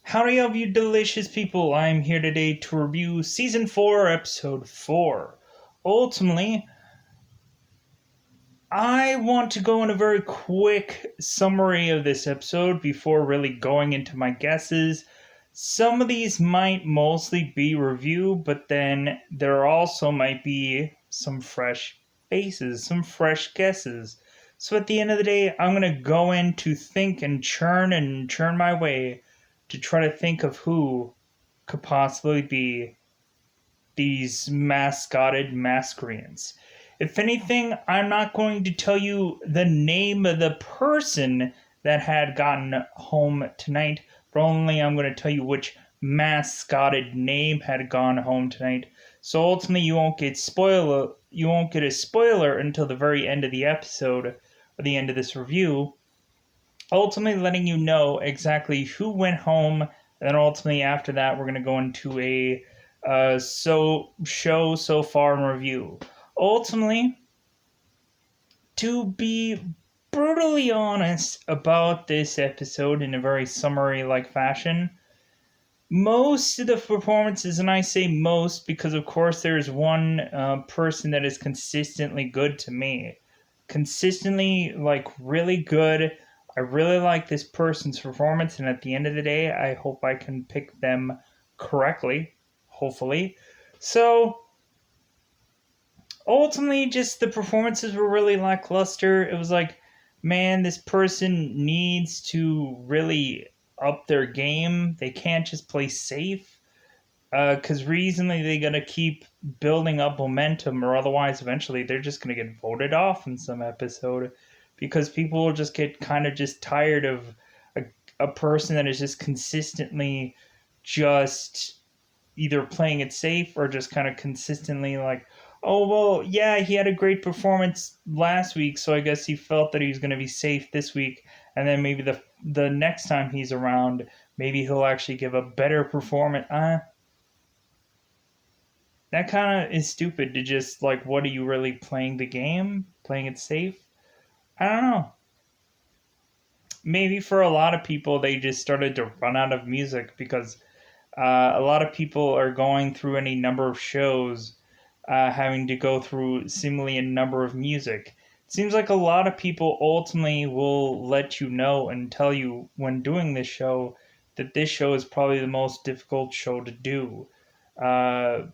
Howdy, all you delicious people. I'm here today to review Season 4, Episode 4. Ultimately, I want to go in a very quick summary of this episode before really going into my guesses. Some of these might mostly be review, but then there also might be some fresh faces, some fresh guesses. So at the end of the day, I'm going to go in to think and churn my way to try to think of who could possibly be these mascotted Masquerians. If anything, I'm not going to tell you the name of the person that had gotten home tonight, but only I'm going to tell you which mascotted name had gone home tonight. So ultimately, you won't get a spoiler until the very end of the episode or the end of this review. Ultimately, letting you know exactly who went home, and then ultimately after that, we're going to go into a show so far in review. Ultimately, to be brutally honest about this episode in a very summary like fashion, most of the performances, and I say most because of course there's one person that is consistently good to me, consistently like really good. I really like this person's performance, and at the end of the day, I hope I can pick them correctly, hopefully. So ultimately, just the performances were really lackluster. It was like, man, this person needs to really up their game. They can't just play safe. Because recently they gotta keep building up momentum, or otherwise, eventually they're just gonna get voted off in some episode. Because people will just get kind of just tired of a, a person that is just consistently just either playing it safe or just kind of consistently like, oh well, yeah, he had a great performance last week, so I guess he felt that he was going to be safe this week, and then maybe the next time he's around, maybe he'll actually give a better performance. That kind of is stupid to just like, what are you really playing the game, playing it safe? I don't know. Maybe for a lot of people, they just started to run out of music because a lot of people are going through any number of shows, having to go through seemingly a number of music. It seems like a lot of people ultimately will let you know and tell you when doing this show that this show is probably the most difficult show to do. Uh,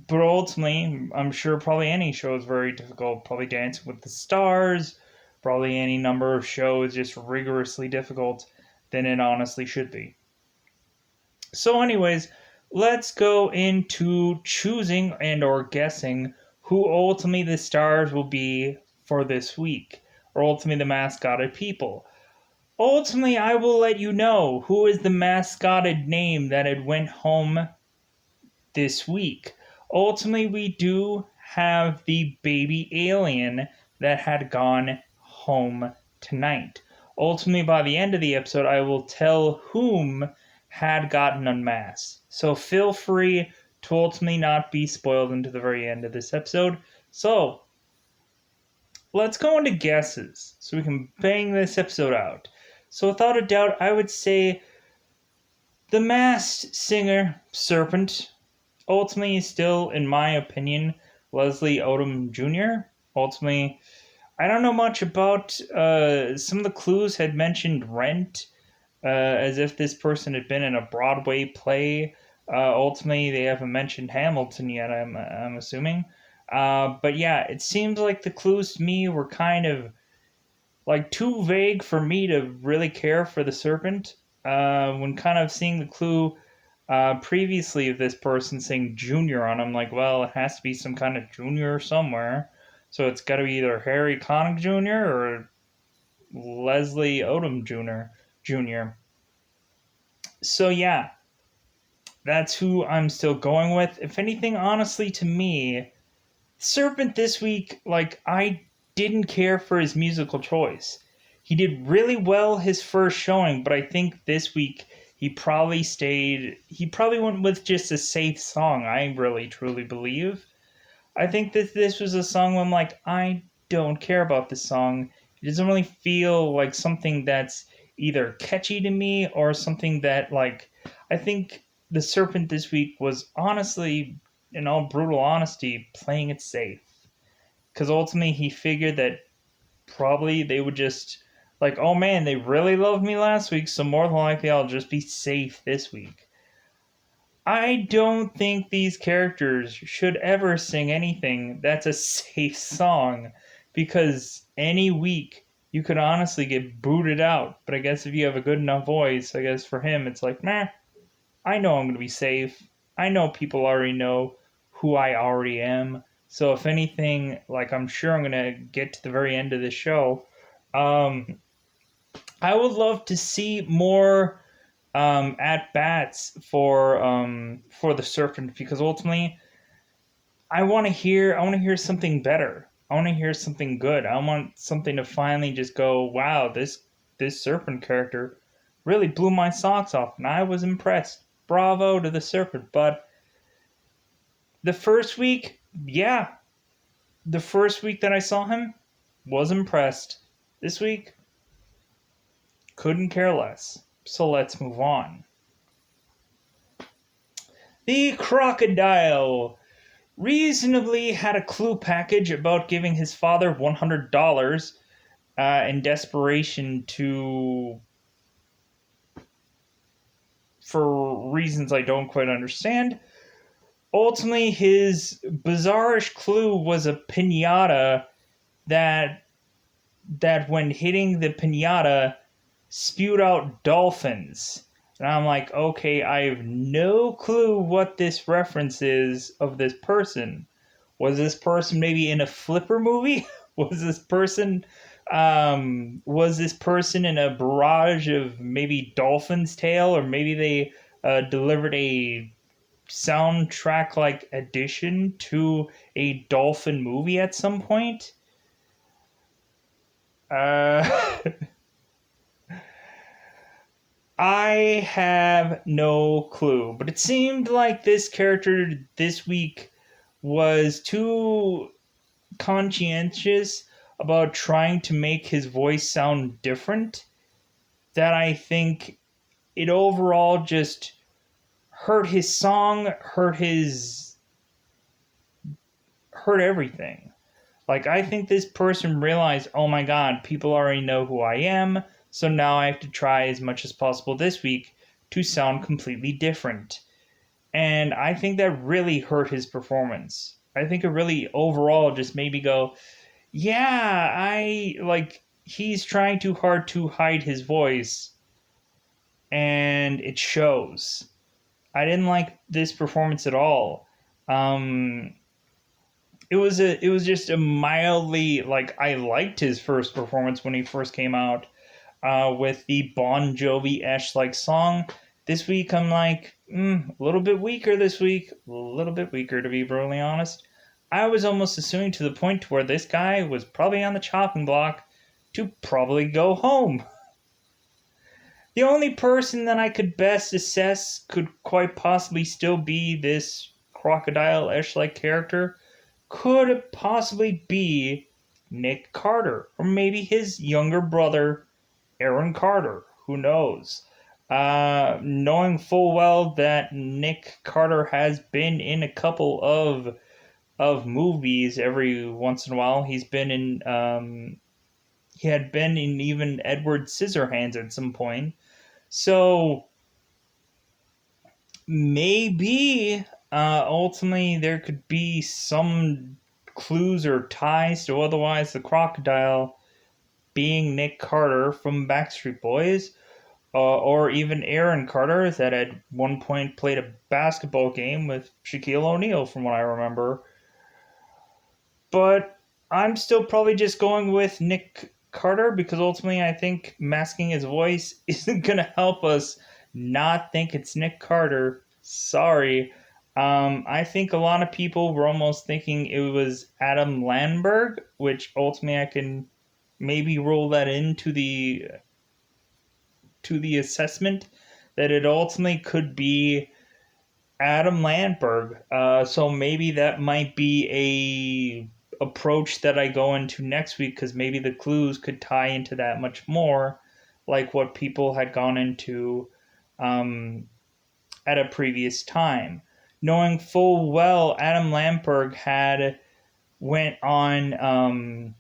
but ultimately, I'm sure probably any show is very difficult. Probably Dancing with the Stars, probably any number of shows just rigorously difficult than it honestly should be. So, anyways, let's go into choosing and or guessing who ultimately the stars will be for this week, or ultimately the mascotted people. Ultimately, I will let you know who is the mascotted name that had went home this week. Ultimately, we do have the baby alien that had gone home tonight. Ultimately, by the end of the episode, I will tell whom had gotten unmasked. So feel free to ultimately not be spoiled into the very end of this episode. So let's go into guesses so we can bang this episode out. So without a doubt, I would say the masked singer Serpent ultimately still, in my opinion, Leslie Odom Jr. Ultimately, I don't know much about some of the clues had mentioned Rent, as if this person had been in a Broadway play. Ultimately, they haven't mentioned Hamilton yet, I'm assuming. But yeah, it seems like the clues to me were kind of like too vague for me to really care for the serpent. When kind of seeing the clue previously of this person saying junior on, I'm like, well, it has to be some kind of junior somewhere. So it's got to be either Harry Connick Jr. or Leslie Odom Jr. So yeah, that's who I'm still going with. If anything, honestly, to me, Serpent this week, like, I didn't care for his musical choice. He did really well his first showing, but I think this week he probably went with just a safe song, I really truly believe. I think that this was a song where I'm like, I don't care about this song. It doesn't really feel like something that's either catchy to me or something that, like, I think the Serpent this week was honestly, in all brutal honesty, playing it safe. Because ultimately he figured that probably they would just, like, oh man, they really loved me last week, so more than likely I'll just be safe this week. I don't think these characters should ever sing anything that's a safe song, because any week you could honestly get booted out. But I guess if you have a good enough voice, I guess for him it's like, meh, I know I'm going to be safe. I know people already know who I already am. So if anything, like, I'm sure I'm going to get to the very end of the show. I would love to see more at bats for the Serpent, because ultimately I want to hear something better. I want to hear something good. I want something to finally just go, wow, this Serpent character really blew my socks off, and I was impressed. Bravo to the Serpent. But the first week, yeah, the first week that I saw him, was impressed. This week, couldn't care less. So let's move on. The Crocodile reasonably had a clue package about giving his father $100 in desperation to, for reasons I don't quite understand. Ultimately, his bizarrish clue was a pinata that when hitting the pinata spewed out dolphins. And I'm like, okay, I have no clue what this reference is of this person. Was this person maybe in a Flipper movie? Was this person in a barrage of maybe Dolphin's Tale, or maybe they delivered a soundtrack like addition to a dolphin movie at some point? Uh, I have no clue, but it seemed like this character this week was too conscientious about trying to make his voice sound different, that I think it overall just hurt his song, hurt everything. Like, I think this person realized, oh my god, people already know who I am, so now I have to try as much as possible this week to sound completely different. And I think that really hurt his performance. I think it really overall just made me go, yeah, he's trying too hard to hide his voice, and it shows. I didn't like this performance at all. Um, it was just a mildly, like, I liked his first performance when he first came out with the Bon Jovi-esque like song. This week I'm like, a little bit weaker this week, a little bit weaker to be brutally honest. I was almost assuming to the point where this guy was probably on the chopping block to probably go home. The only person that I could best assess could quite possibly still be this Crocodile-esque like character could possibly be Nick Carter, or maybe his younger brother, Aaron Carter. Who knows? Knowing full well that Nick Carter has been in a couple of movies every once in a while. He had been in even Edward Scissorhands at some point. So maybe ultimately there could be some clues or ties to otherwise the Crocodile being Nick Carter from Backstreet Boys, or even Aaron Carter that at one point played a basketball game with Shaquille O'Neal, from what I remember. But I'm still probably just going with Nick Carter, because ultimately I think masking his voice isn't going to help us not think it's Nick Carter. Sorry. I think a lot of people were almost thinking it was Adam Landberg, which ultimately I can maybe roll that into the assessment that it ultimately could be Adam Landberg. So maybe that might be a approach that I go into next week, because maybe the clues could tie into that much more like what people had gone into um, at a previous time, knowing full well Adam Lamberg had went on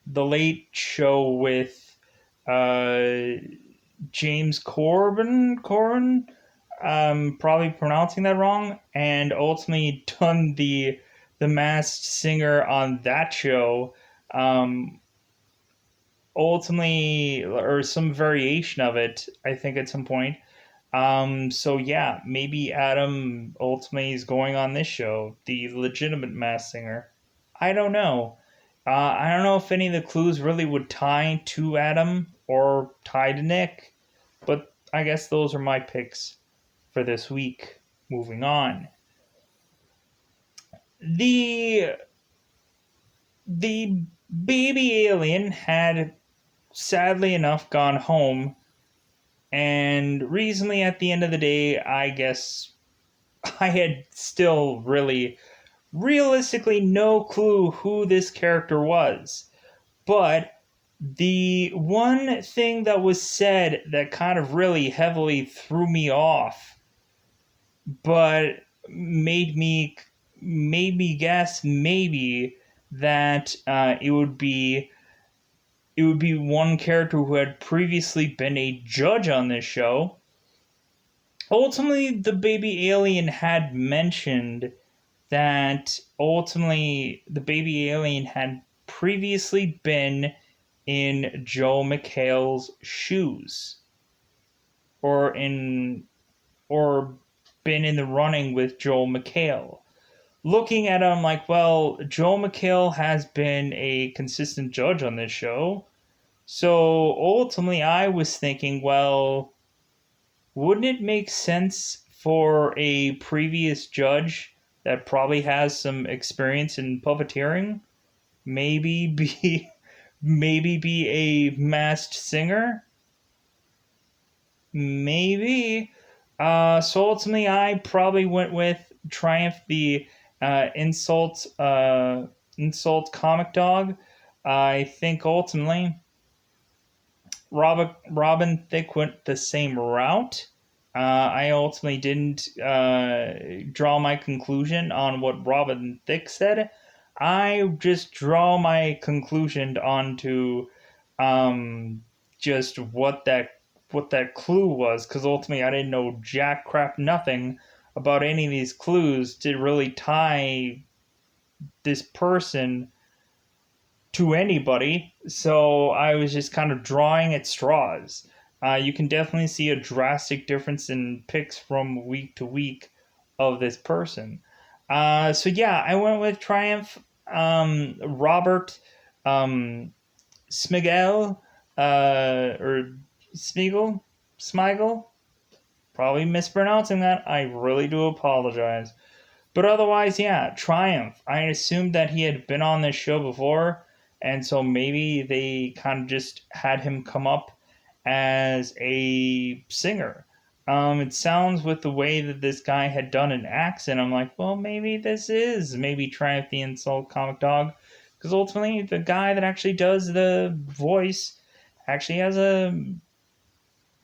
the Late Show with uh, James Corbin, probably pronouncing that wrong, and ultimately done the Masked Singer on that show. Um, ultimately, or some variation of it, I think at some point. So yeah, maybe Adam ultimately is going on this show, the legitimate Masked Singer. I don't know. I don't know if any of the clues really would tie to Adam or tie to Nick, but I guess those are my picks for this week. Moving on. The the baby alien had sadly enough gone home, and recently at the end of the day, I guess I had still really realistically no clue who this character was. But the one thing that was said that kind of really heavily threw me off, but made me guess maybe that it would be one character who had previously been a judge on this show. Ultimately, the baby alien had mentioned that ultimately the baby alien had previously been in Joel McHale's shoes, or in or been in the running with Joel McHale. Looking at him like, well, Joel McHale has been a consistent judge on this show. So ultimately, I was thinking, well, wouldn't it make sense for a previous judge that probably has some experience in puppeteering maybe be maybe be a masked singer? Maybe. So ultimately, I probably went with Triumph, the insult comic dog. I think ultimately Robin Thicke went the same route. I ultimately didn't draw my conclusion on what Robin Thicke said. I just draw my conclusion onto um, just what that clue was, because ultimately I didn't know jack crap nothing about any of these clues to really tie this person to anybody. So I was just kind of drawing at straws. You can definitely see a drastic difference in picks from week to week of this person. So yeah, I went with Triumph. Robert um, Smigel, or Smeagol, Smigel. Probably mispronouncing that. I really do apologize. But otherwise, yeah, Triumph. I assumed that he had been on this show before, and so maybe they kind of just had him come up as a singer. It sounds with the way that this guy had done an accent, I'm like, well, maybe this is maybe Triumph the Insult Comic Dog, because ultimately the guy that actually does the voice actually has a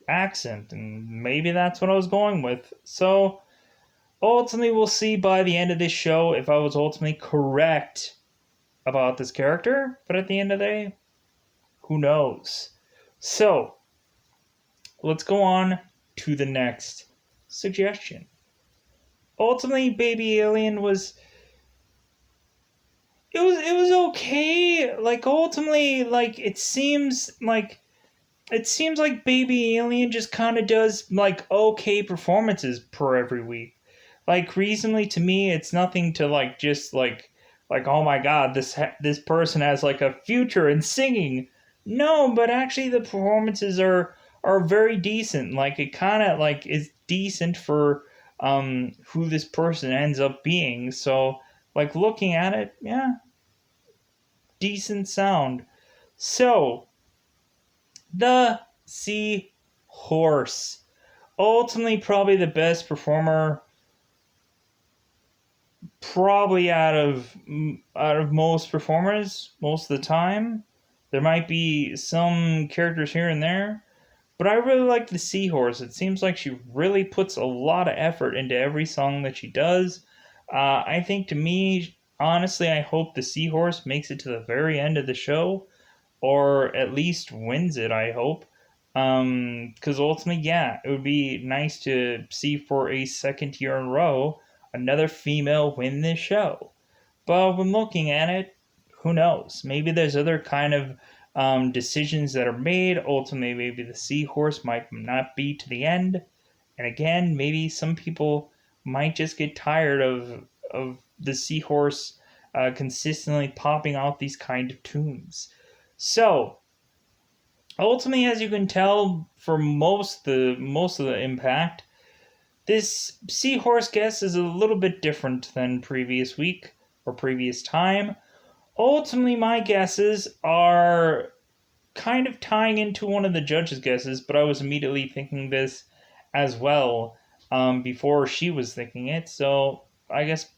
accent, and maybe that's what I was going with. So ultimately, we'll see by the end of this show if I was ultimately correct about this character. But at the end of the day, who knows? So, let's go on to the next suggestion. Ultimately, Baby Alien was it was okay. Like ultimately, like it seems like Baby Alien just kind of does like okay performances per every week. Like recently, to me, it's nothing to like just like oh my god, this person has like a future in singing. No, but actually the performances are very decent. Like it kind of like is decent for who this person ends up being. So like looking at it, yeah, decent sound. So the Seahorse, ultimately probably the best performer, probably out of most performers most of the time. There might be some characters here and there, but I really like the Seahorse. It seems like she really puts a lot of effort into every song that she does. I think to me, honestly, I hope the Seahorse makes it to the very end of the show, or at least wins it, I hope. Because ultimately, yeah, it would be nice to see for a second year in a row another female win this show. But when looking at it, who knows? Maybe there's other kind of decisions that are made. Ultimately, maybe the Seahorse might not be to the end. And again, maybe some people might just get tired of the Seahorse consistently popping out these kind of tunes. So ultimately, as you can tell, for most of the impact, this Seahorse guess is a little bit different than previous week or previous time. Ultimately, my guesses are kind of tying into one of the judges' guesses, but I was immediately thinking this as well before she was thinking it. So I guess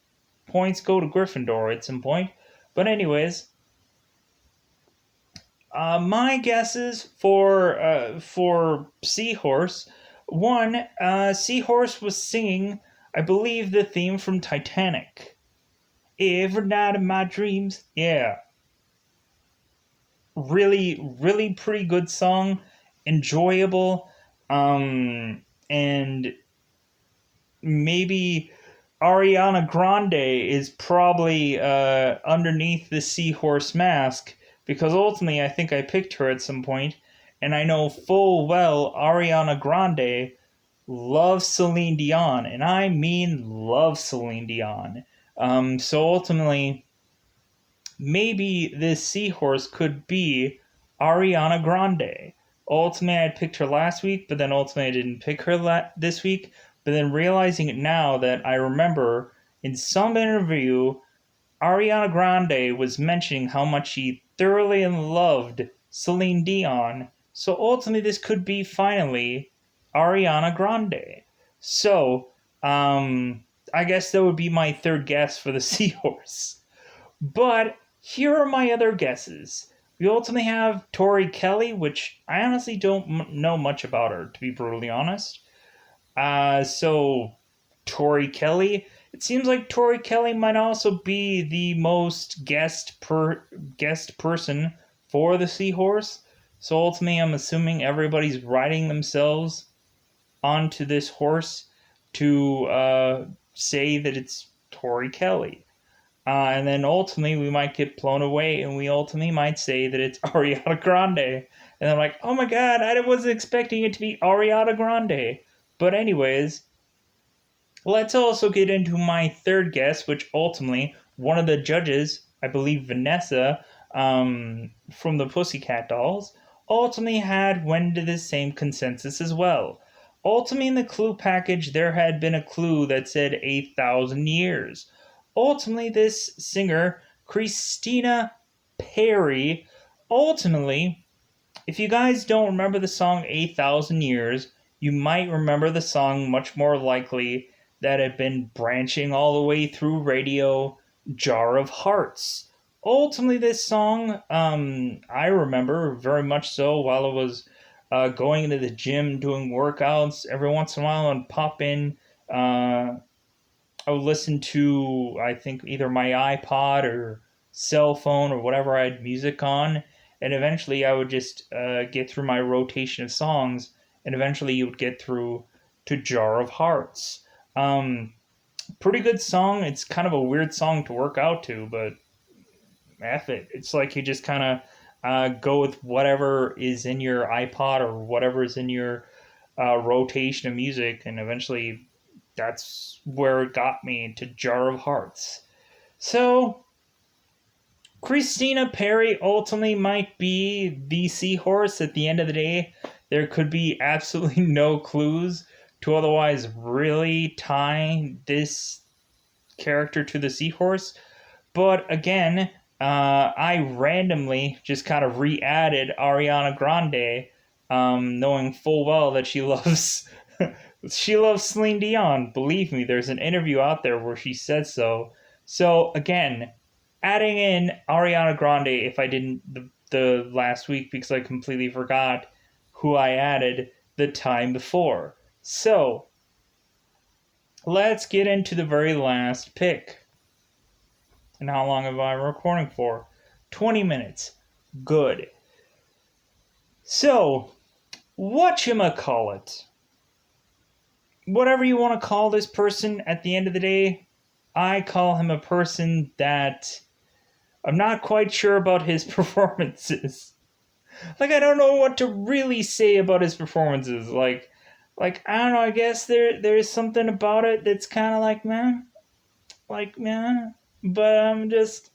points go to Gryffindor at some point. But anyways, my guesses for Seahorse. One, Seahorse was singing, I believe, the theme from Titanic. Every night in my dreams. Yeah, really, really pretty good song, enjoyable, and maybe Ariana Grande is probably underneath the Seahorse mask because ultimately I think I picked her at some point, and I know full well Ariana Grande loves Celine Dion, and I mean love Celine Dion. So ultimately, maybe this Seahorse could be Ariana Grande. Ultimately, I picked her last week, but then ultimately I didn't pick her this week. But then realizing it now that I remember in some interview, Ariana Grande was mentioning how much she thoroughly loved Celine Dion. So ultimately, this could be finally Ariana Grande. So, I guess that would be my third guess for the Seahorse. But here are my other guesses. We ultimately have Tori Kelly, which I honestly don't know much about her, to be brutally honest. So Tori Kelly. It seems like Tori Kelly might also be the most guest person for the Seahorse. So ultimately, I'm assuming everybody's riding themselves onto this horse to say that it's Tori Kelly. And then ultimately we might get blown away and we ultimately might say that it's Ariana Grande. And I'm like, oh my god, I wasn't expecting it to be Ariana Grande. But anyways, let's also get into my third guess, which ultimately one of the judges, I believe Vanessa, from the Pussycat Dolls, ultimately had went to the same consensus as well. Ultimately, in the clue package, there had been a clue that said 8,000 years. Ultimately, this singer, Christina Perry, ultimately, if you guys don't remember the song 8,000 Years, you might remember the song much more likely that had been branching all the way through radio, Jar of Hearts. Ultimately, this song, I remember very much so while I was going into the gym doing workouts. Every once in a while, I'd pop in. I would listen to, I think, either my iPod or cell phone or whatever I had music on. And eventually I would just get through my rotation of songs. And eventually you would get through to Jar of Hearts. Pretty good song. It's kind of a weird song to work out to, but F it. It's like you just kind of go with whatever is in your iPod or whatever is in your rotation of music. And eventually that's where it got me to Jar of Hearts. So, Christina Perry ultimately might be the Seahorse at the end of the day. There could be absolutely no clues to otherwise really tie this character to the Seahorse. But again, I randomly just kind of re-added Ariana Grande, knowing full well that she loves she loves Celine Dion. Believe me, there's an interview out there where she said so. So again, adding in Ariana Grande, if I didn't, the last week because I completely forgot who I added the time before. So let's get into the very last pick. And how long have I been recording for? 20 minutes. Good. So, whatchamacallit? Whatever you want to call this person at the end of the day, I call him a person that I'm not quite sure about his performances. Like, I don't know what to really say about his performances. Like I don't know, I guess there's something about it that's kind of like man, but I'm just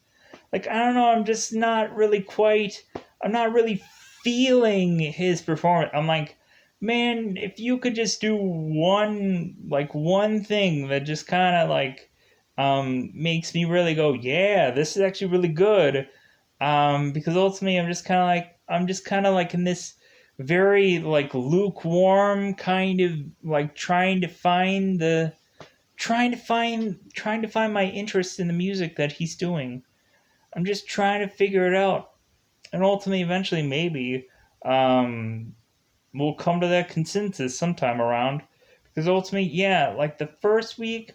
like I don't know, I'm just not really quite I'm not really feeling his performance. I'm like, man, if you could just do one thing that just kind of makes me really go, yeah, this is actually really good. Because ultimately I'm just kind of like in this very like lukewarm kind of like trying to find my interest in the music that he's doing. I'm just trying to figure it out, and ultimately, eventually, maybe um, we'll come to that consensus sometime around. Because ultimately, yeah, like the first week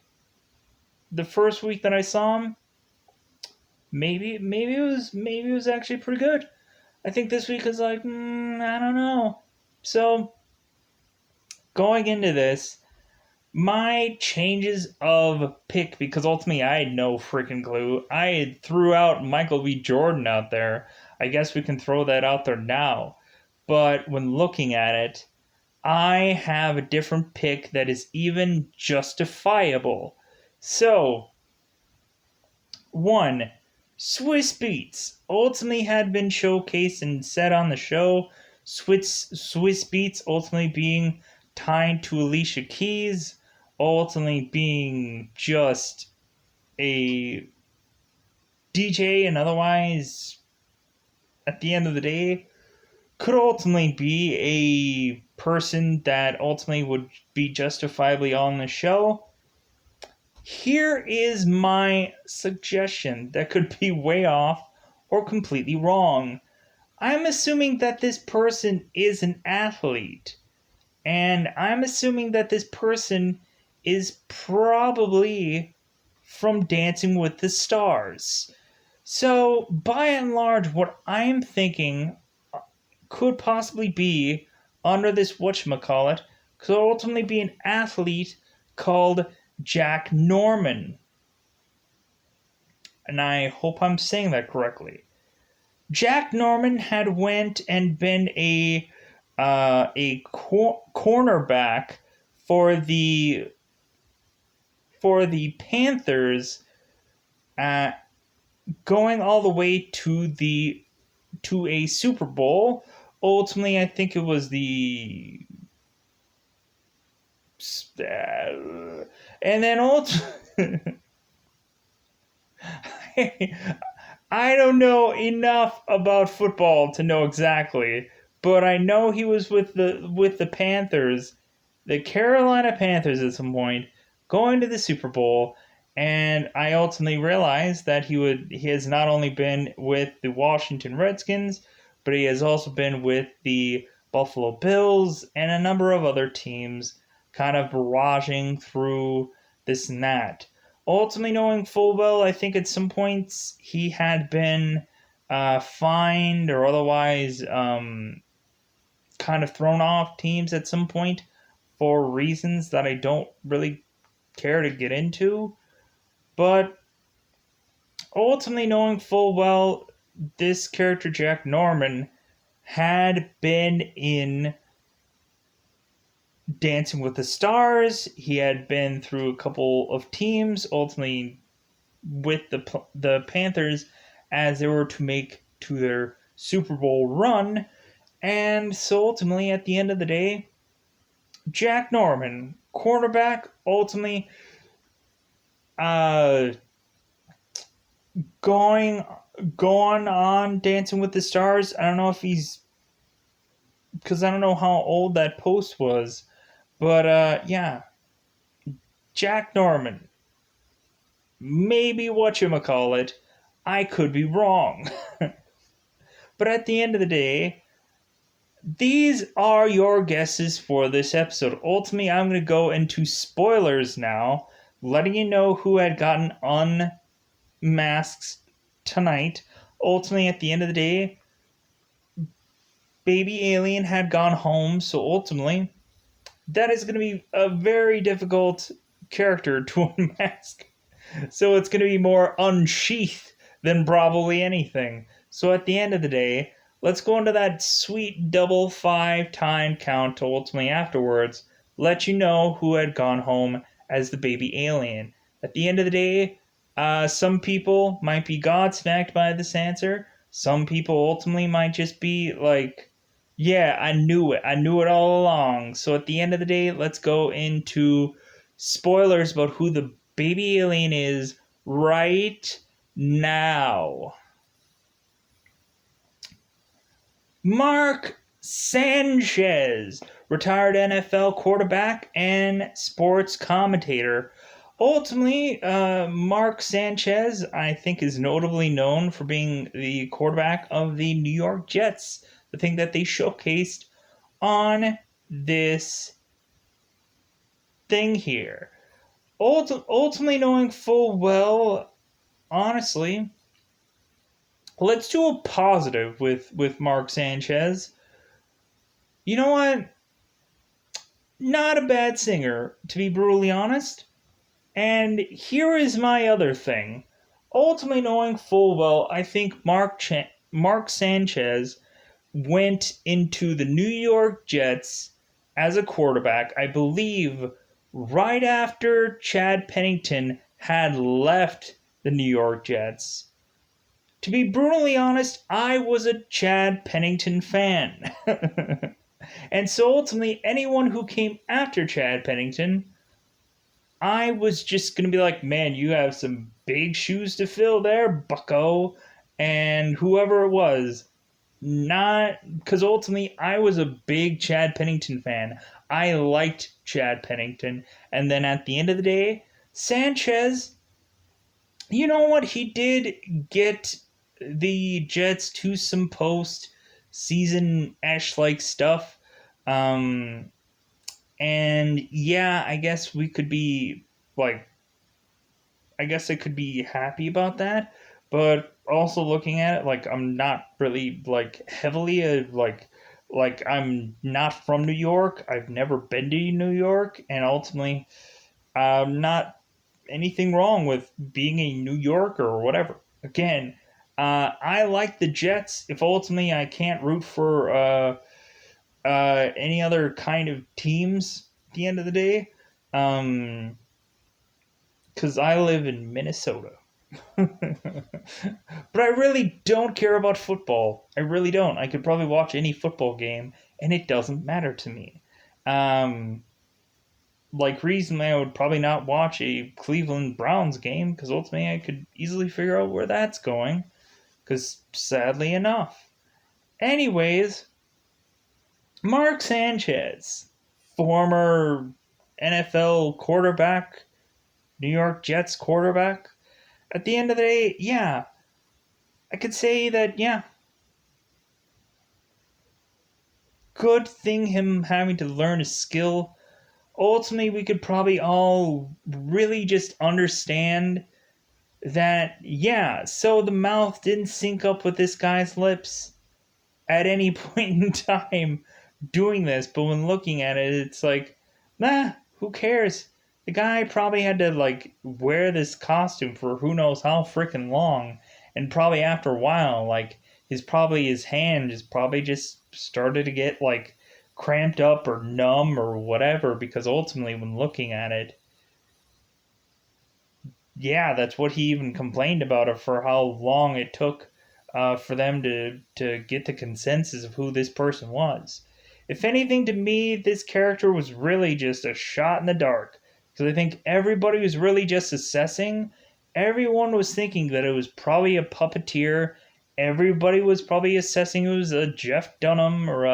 that I saw him, maybe it was actually pretty good. I think this week is like I don't know. So going into this, my changes of pick, because ultimately I had no freaking clue. I had threw out Michael B. Jordan out there. I guess we can throw that out there now. But when looking at it, I have a different pick that is even justifiable. So, one, Swiss Beats ultimately had been showcased and said on the show. Swiss Beats ultimately being tied to Alicia Keys, ultimately being just a DJ and otherwise, at the end of the day, could ultimately be a person that ultimately would be justifiably on the show. Here is my suggestion that could be way off or completely wrong. I'm assuming that this person is an athlete, and I'm assuming that this person is probably from Dancing with the Stars. So, by and large, what I'm thinking could possibly be under this whatchamacallit could ultimately be an athlete called Jack Norman. And I hope I'm saying that correctly. Jack Norman had went and been a cornerback for the Panthers, uh, going all the way to a Super Bowl. Ultimately, I think it was and then ultimately, I don't know enough about football to know exactly, but I know he was with the Panthers, the Carolina Panthers at some point, going to the Super Bowl, and I ultimately realized that he has not only been with the Washington Redskins, but he has also been with the Buffalo Bills and a number of other teams, kind of barraging through this and that. Ultimately, knowing full well, I think at some points he had been fined or otherwise kind of thrown off teams at some point for reasons that I don't really care to get into. But ultimately, knowing full well, this character, Jack Norman, had been in Dancing with the Stars. He had been through a couple of teams, ultimately with the Panthers as they were to make to their Super Bowl run. And so ultimately, at the end of the day, Jack Norman, quarterback, ultimately uh, going going on Dancing with the Stars. I don't know if he's because I don't know how old that post was, but yeah, Jack Norman, maybe whatchamacallit, I could be wrong. But at the end of the day, these are your guesses for this episode. Ultimately, I'm going to go into spoilers now, letting you know who had gotten unmasked tonight. Ultimately, at the end of the day, Baby Alien had gone home, so ultimately, that is going to be a very difficult character to unmask. So it's going to be more unsheathed than probably anything. So at the end of the day, let's go into that sweet double 5-time count to ultimately afterwards let you know who had gone home as the baby alien. At the end of the day, some people might be godsmacked by this answer. Some people ultimately might just be like, yeah, I knew it. I knew it all along. So at the end of the day, let's go into spoilers about who the baby alien is right now. Mark Sanchez, retired NFL quarterback and sports commentator. Ultimately, Mark Sanchez, I think, is notably known for being the quarterback of the New York Jets, the thing that they showcased on this thing here. Ultimately, knowing full well, honestly, let's do a positive with Mark Sanchez. You know what? Not a bad singer, to be brutally honest. And here is my other thing. Ultimately, knowing full well, I think Mark Sanchez went into the New York Jets as a quarterback, I believe, right after Chad Pennington had left the New York Jets. To be brutally honest, I was a Chad Pennington fan. And so ultimately, anyone who came after Chad Pennington, I was just going to be like, man, you have some big shoes to fill there, bucko. And whoever it was, not because ultimately I was a big Chad Pennington fan. I liked Chad Pennington. And then at the end of the day, Sanchez, you know what? He did get the Jets to some post season Ash like stuff. Um, and yeah, I guess we could be like, I guess I could be happy about that. But also looking at it, like I'm not really like heavily like I'm not from New York. I've never been to New York, and ultimately, not anything wrong with being a New Yorker or whatever. Again, I like the Jets. If ultimately I can't root for any other kind of teams at the end of the day, because I live in Minnesota. But I really don't care about football. I really don't. I could probably watch any football game, and it doesn't matter to me. Um, like recently, I would probably not watch a Cleveland Browns game because ultimately I could easily figure out where that's going. Because sadly enough. Anyways, Mark Sanchez, former NFL quarterback, New York Jets quarterback. At the end of the day, yeah, I could say that, yeah, good thing him having to learn a skill. Ultimately, we could probably all really just understand that, yeah, so the mouth didn't sync up with this guy's lips at any point in time doing this, but when looking at it, it's like, nah, who cares? The guy probably had to like wear this costume for who knows how freaking long, and probably after a while, like his hand is probably just started to get like cramped up or numb or whatever, because ultimately when looking at it, yeah, that's what he even complained about it for how long it took for them to get the consensus of who this person was. If anything, to me, this character was really just a shot in the dark. Because I think everybody was really just assessing. Everyone was thinking that it was probably a puppeteer. Everybody was probably assessing it was a Jeff Dunham or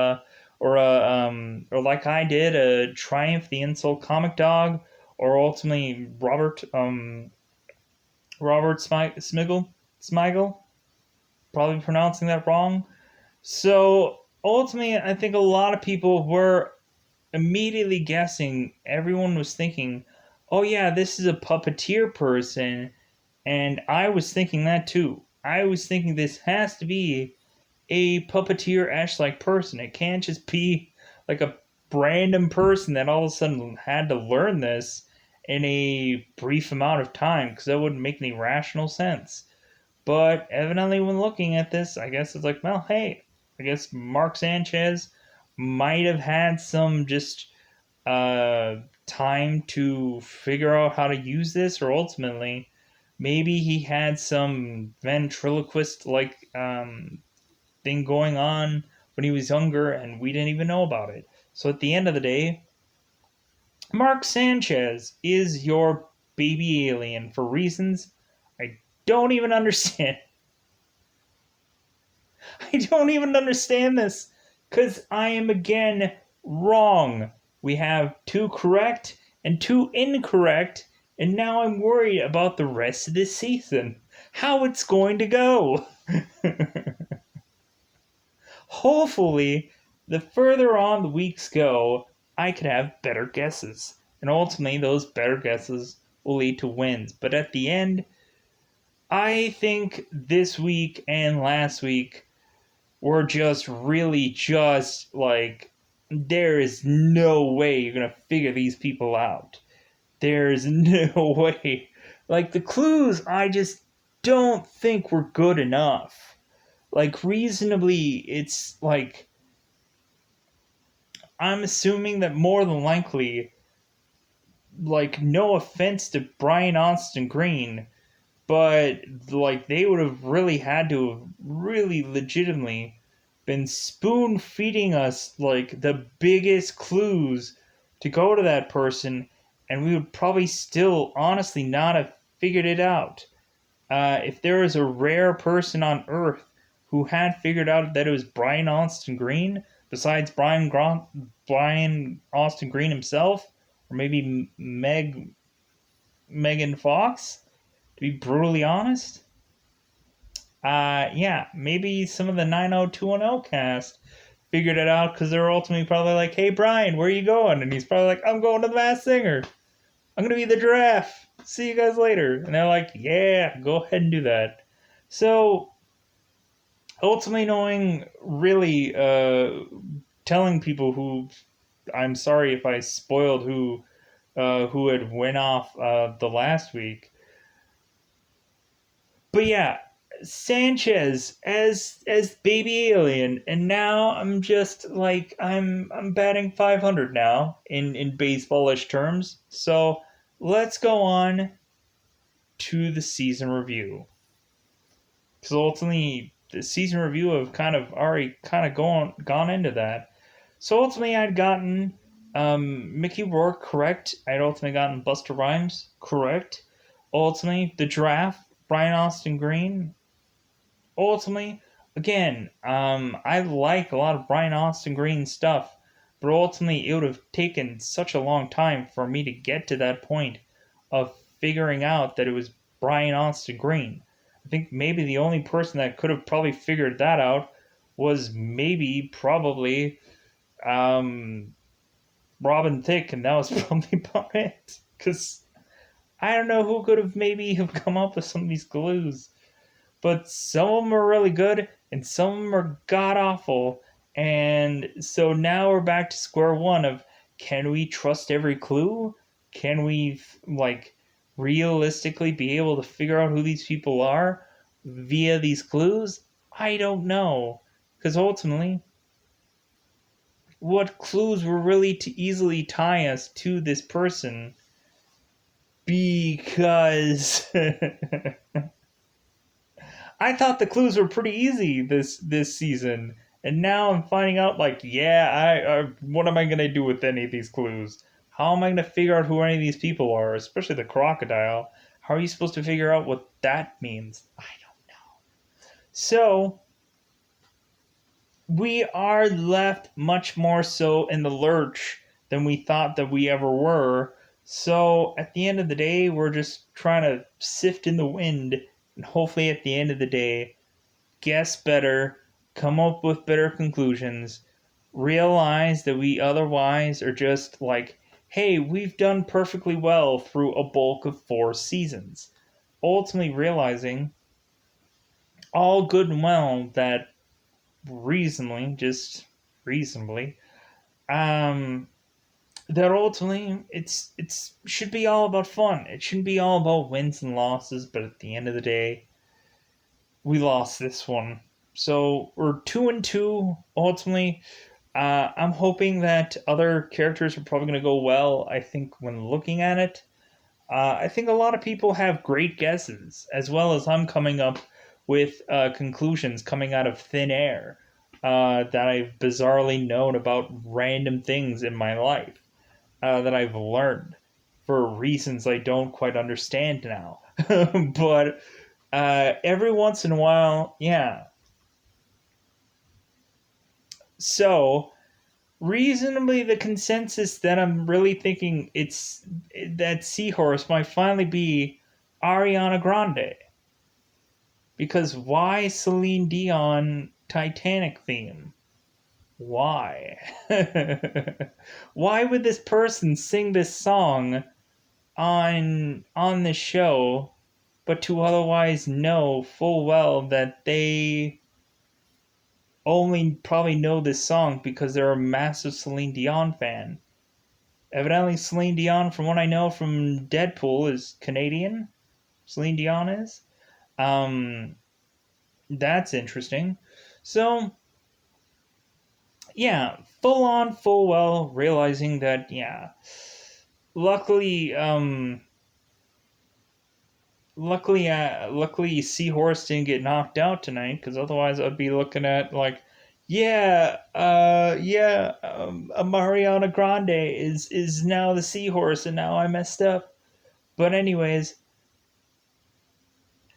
like I did, a Triumph the Insult comic dog, or ultimately Robert Smigel, probably pronouncing that wrong. So ultimately, I think a lot of people were immediately guessing. Everyone was thinking, "Oh yeah, this is a puppeteer person," and I was thinking that too. I was thinking this has to be a puppeteer Ash-like person. It can't just be like a random person that all of a sudden had to learn this in a brief amount of time, because that wouldn't make any rational sense. But evidently, when looking at this, I guess it's like, well, hey, I guess Mark Sanchez might have had some just time to figure out how to use this, or ultimately, maybe he had some ventriloquist like thing going on when he was younger and we didn't even know about it. So at the end of the day, Mark Sanchez is your baby alien for reasons I don't even understand. I don't even understand this because I am again wrong. We have two correct and two incorrect, and now I'm worried about the rest of this season. How it's going to go. Hopefully, the further on the weeks go, I could have better guesses. And ultimately, those better guesses will lead to wins. But at the end, I think this week and last week were just really just like, there is no way you're going to figure these people out. There's no way. Like, the clues, I just don't think were good enough. Like, reasonably, it's like, I'm assuming that more than likely, like, no offense to Brian Austin Green, but like they would have really had to have really legitimately been spoon feeding us like the biggest clues to go to that person, and we would probably still honestly not have figured it out. If there was a rare person on Earth who had figured out that it was Brian Austin Green, besides Brian Austin Green himself, or maybe Megan Fox, to be brutally honest, yeah, maybe some of the 90210 cast figured it out because they're ultimately probably like, "Hey Brian, where are you going?" And he's probably like, "I'm going to the Masked Singer. I'm gonna be the giraffe. See you guys later." And they're like, "Yeah, go ahead and do that." So ultimately, knowing really, telling people who, I'm sorry if I spoiled who had went off the last week, but yeah, Sanchez as baby alien, and now I'm just like, I'm batting 500 now in baseballish terms. So let's go on to the season review, because ultimately the season review have kind of already kind of gone into that. So ultimately, I'd gotten Mickey Rourke correct. I'd ultimately gotten Buster Rhymes correct. Ultimately, the draft, Brian Austin Green. Ultimately, again, I like a lot of Brian Austin Green stuff, but ultimately, it would have taken such a long time for me to get to that point of figuring out that it was Brian Austin Green. I think maybe the only person that could have probably figured that out was maybe probably um, Robin Thicke, and that was probably about it. Because I don't know who could have maybe have come up with some of these clues, but some of them are really good and some of them are god awful. And so now we're back to square one of, can we trust every clue? Can we like realistically be able to figure out who these people are via these clues? I don't know, because ultimately, what clues were really to easily tie us to this person? Because I thought the clues were pretty easy this season, and now I'm finding out like, yeah, I what am I gonna do with any of these clues? How am I gonna figure out who any of these people are, especially the crocodile? How are you supposed to figure out what that means? I don't know. So we are left much more so in the lurch than we thought that we ever were. So at the end of the day, we're just trying to sift in the wind, and hopefully at the end of the day, guess better, come up with better conclusions, realize that we otherwise are just like, hey, we've done perfectly well through a bulk of 4 seasons. Ultimately realizing all good and well that reasonably, um, that ultimately it's should be all about fun. It shouldn't be all about wins and losses, but at the end of the day, we lost this one. So we're 2-2 ultimately. I'm hoping that other characters are probably going to go well. I think when looking at it, I think a lot of people have great guesses, as well as I'm coming up with conclusions coming out of thin air that I've bizarrely known about random things in my life that I've learned for reasons I don't quite understand now. But every once in a while, yeah. So reasonably, the consensus that I'm really thinking it's that Seahorse might finally be Ariana Grande. Because why Celine Dion Titanic theme? Why? Why would this person sing this song on the show, but to otherwise know full well that they only probably know this song because they're a massive Celine Dion fan? Evidently, Celine Dion, from what I know from Deadpool, is Canadian. Celine Dion is. Um, that's interesting. So, yeah, full on, full well, realizing that, yeah. Luckily, luckily, Seahorse didn't get knocked out tonight, because otherwise I'd be looking at, like, Mariana Grande is now the Seahorse, and now I messed up. But anyways,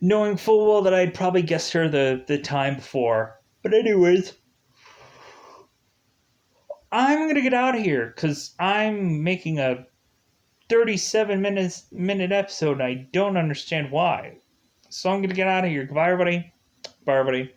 knowing full well that I'd probably guessed her the time before. But anyways, I'm gonna get out of here because I'm making a 37 minute episode and I don't understand why. So I'm gonna get out of here. Goodbye, everybody. Bye, everybody.